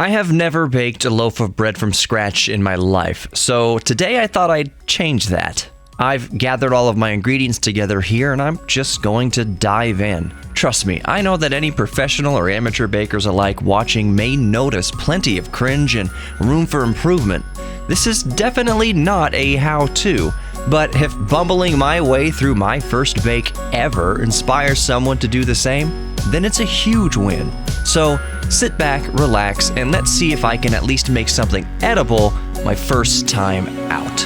I have never baked a loaf of bread from scratch in my life, so today I thought I'd change that. I've gathered all of my ingredients together here and I'm just going to dive in. Trust me, I know that any professional or amateur bakers alike watching may notice plenty of cringe and room for improvement. This is definitely not a how-to, but if bumbling my way through my first bake ever inspires someone to do the same, then it's a huge win. So sit back, relax, and let's see if I can at least make something edible my first time out.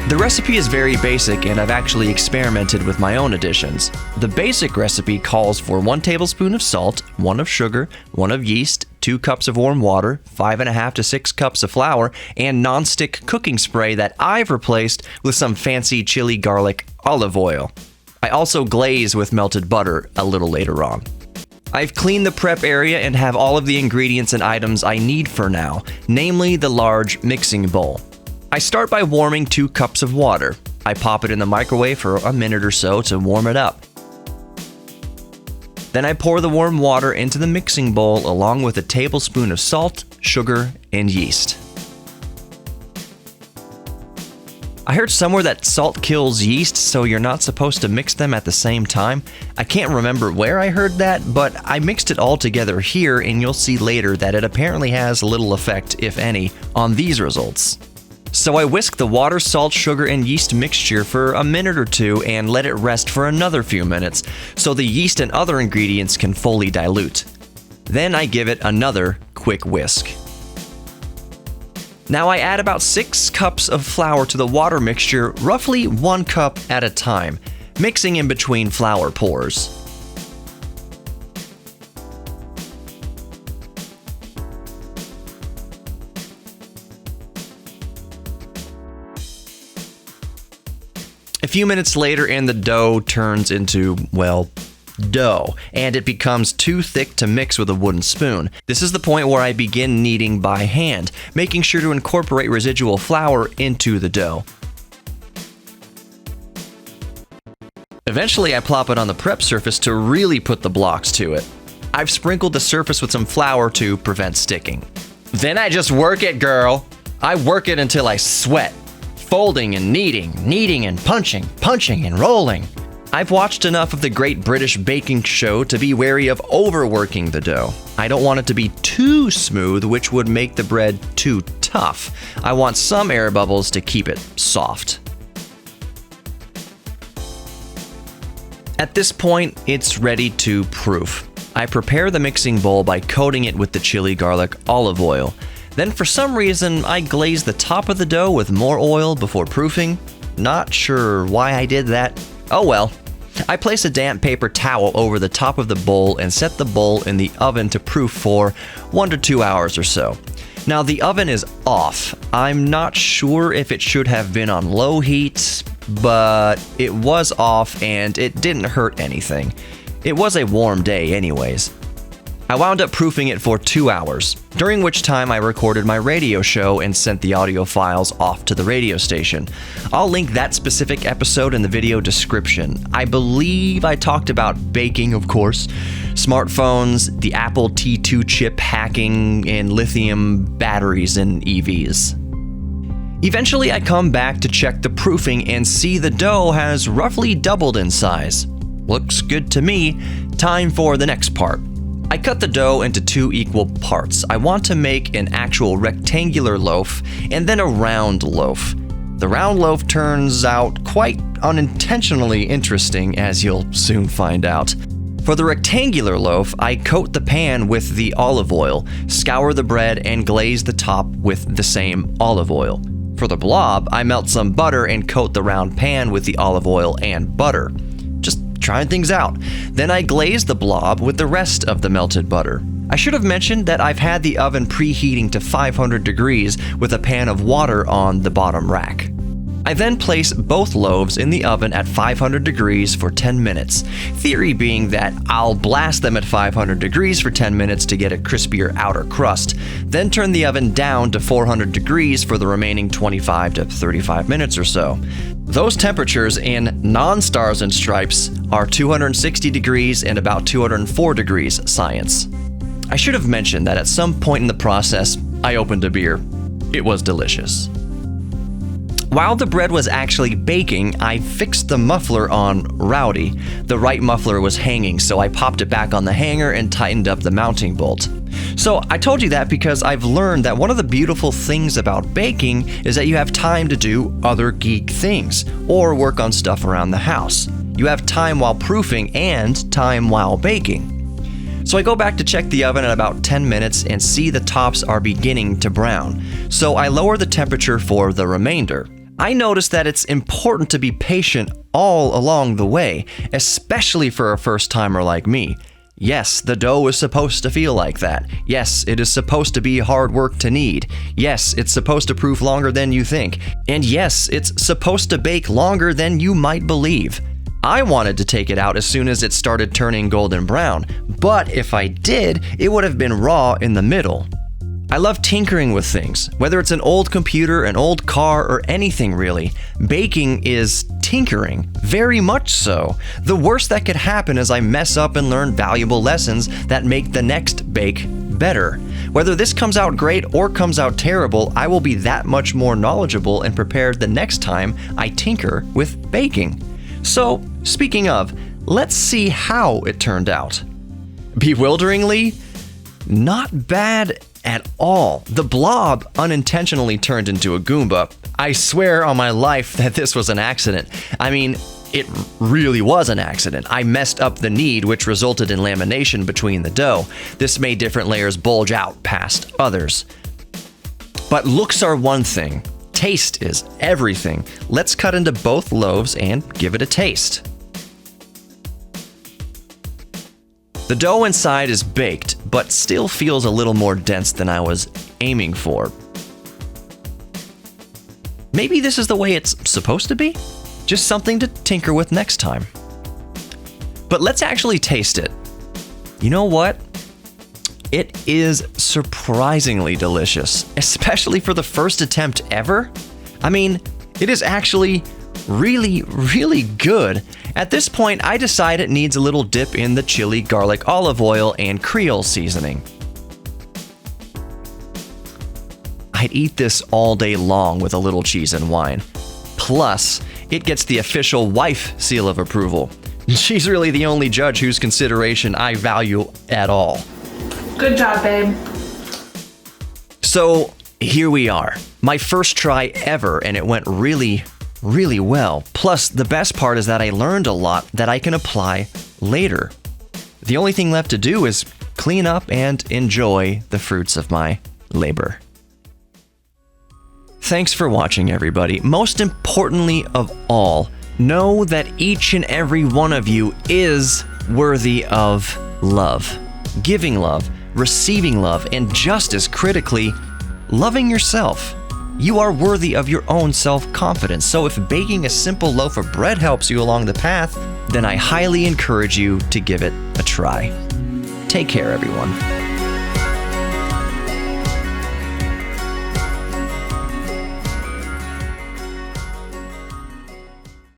The recipe is very basic and I've actually experimented with my own additions. The basic recipe calls for 1 tablespoon of salt, 1 of sugar, 1 of yeast, 2 cups of warm water, 5.5 to 6 cups of flour, and non-stick cooking spray that I've replaced with some fancy chili garlic olive oil. I also glaze with melted butter a little later on. I've cleaned the prep area and have all of the ingredients and items I need for now, namely the large mixing bowl. I start by warming 2 cups of water. I pop it in the microwave for a minute or so to warm it up. Then I pour the warm water into the mixing bowl along with a tablespoon of salt, sugar, and yeast. I heard somewhere that salt kills yeast, so you're not supposed to mix them at the same time. I can't remember where I heard that, but I mixed it all together here, and you'll see later that it apparently has little effect, if any, on these results. So I whisk the water, salt, sugar, and yeast mixture for a minute or two and let it rest for another few minutes so the yeast and other ingredients can fully dilute. Then I give it another quick whisk. Now I add about 6 cups of flour to the water mixture, roughly 1 cup at a time, mixing in between flour pours. A few minutes later and the dough turns into, well, dough, and it becomes too thick to mix with a wooden spoon. This is the point where I begin kneading by hand, making sure to incorporate residual flour into the dough. Eventually I plop it on the prep surface to really put the blocks to it. I've sprinkled the surface with some flour to prevent sticking. Then I just work it, girl. I work it until I sweat. Folding and kneading and punching and rolling. I've watched enough of the Great British Baking Show to be wary of overworking the dough. I don't want it to be too smooth, which would make the bread too tough. I want some air bubbles to keep it soft. At this point, it's ready to proof. I prepare the mixing bowl by coating it with the chili garlic olive oil. Then for some reason, I glaze the top of the dough with more oil before proofing. Not sure why I did that. Oh well. I place a damp paper towel over the top of the bowl and set the bowl in the oven to proof for 1 to 2 hours or so. Now the oven is off. I'm not sure if it should have been on low heat, but it was off and it didn't hurt anything. It was a warm day anyways. I wound up proofing it for 2 hours, during which time I recorded my radio show and sent the audio files off to the radio station. I'll link that specific episode in the video description. I believe I talked about baking, of course, smartphones, the Apple T2 chip hacking, and lithium batteries in EVs. Eventually, I come back to check the proofing and see the dough has roughly doubled in size. Looks good to me. Time for the next part. I cut the dough into 2 equal parts. I want to make an actual rectangular loaf and then a round loaf. The round loaf turns out quite unintentionally interesting, as you'll soon find out. For the rectangular loaf, I coat the pan with the olive oil, scour the bread, and glaze the top with the same olive oil. For the blob, I melt some butter and coat the round pan with the olive oil and butter. Trying things out. Then I glaze the blob with the rest of the melted butter. I should have mentioned that I've had the oven preheating to 500 degrees with a pan of water on the bottom rack. I then place both loaves in the oven at 500 degrees for 10 minutes, theory being that I'll blast them at 500 degrees for 10 minutes to get a crispier outer crust, then turn the oven down to 400 degrees for the remaining 25 to 35 minutes or so. Those temperatures in non-stars and stripes are 260 degrees and about 204 degrees science. I should have mentioned that at some point in the process, I opened a beer. It was delicious. While the bread was actually baking, I fixed the muffler on Rowdy. The right muffler was hanging, so I popped it back on the hanger and tightened up the mounting bolt. So I told you that because I've learned that one of the beautiful things about baking is that you have time to do other geek things or work on stuff around the house. You have time while proofing and time while baking. So I go back to check the oven at about 10 minutes and see the tops are beginning to brown. So I lower the temperature for the remainder. I notice that it's important to be patient all along the way, especially for a first-timer like me. Yes, the dough is supposed to feel like that. Yes, it is supposed to be hard work to knead. Yes, it's supposed to proof longer than you think. And yes, it's supposed to bake longer than you might believe. I wanted to take it out as soon as it started turning golden brown, but if I did, it would have been raw in the middle. I love tinkering with things, whether it's an old computer, an old car, or anything really. Baking is tinkering, very much so. The worst that could happen is I mess up and learn valuable lessons that make the next bake better. Whether this comes out great or comes out terrible, I will be that much more knowledgeable and prepared the next time I tinker with baking. So, speaking of, let's see how it turned out. Bewilderingly, not bad at all. The blob unintentionally turned into a Goomba. I swear on my life that this was an accident. I mean, it really was an accident. I messed up the knead, which resulted in lamination between the dough. This made different layers bulge out past others. But looks are one thing. Taste is everything. Let's cut into both loaves and give it a taste. The dough inside is baked, but still feels a little more dense than I was aiming for. Maybe this is the way it's supposed to be? Just something to tinker with next time. But let's actually taste it. You know what? It is surprisingly delicious, especially for the first attempt ever. I mean, it is actually really, really good. At this point, I decide it needs a little dip in the chili, garlic, olive oil, and Creole seasoning. I'd eat this all day long with a little cheese and wine. Plus, it gets the official wife seal of approval. She's really the only judge whose consideration I value at all. Good job, babe. So, here we are. My first try ever, and it went really, really well. Plus, the best part is that I learned a lot that I can apply later. The only thing left to do is clean up and enjoy the fruits of my labor. Thanks for watching, everybody. Most importantly of all, know that each and every one of you is worthy of love. Giving love, receiving love, and just as critically, loving yourself. You are worthy of your own self-confidence, so if baking a simple loaf of bread helps you along the path, then I highly encourage you to give it a try. Take care, everyone.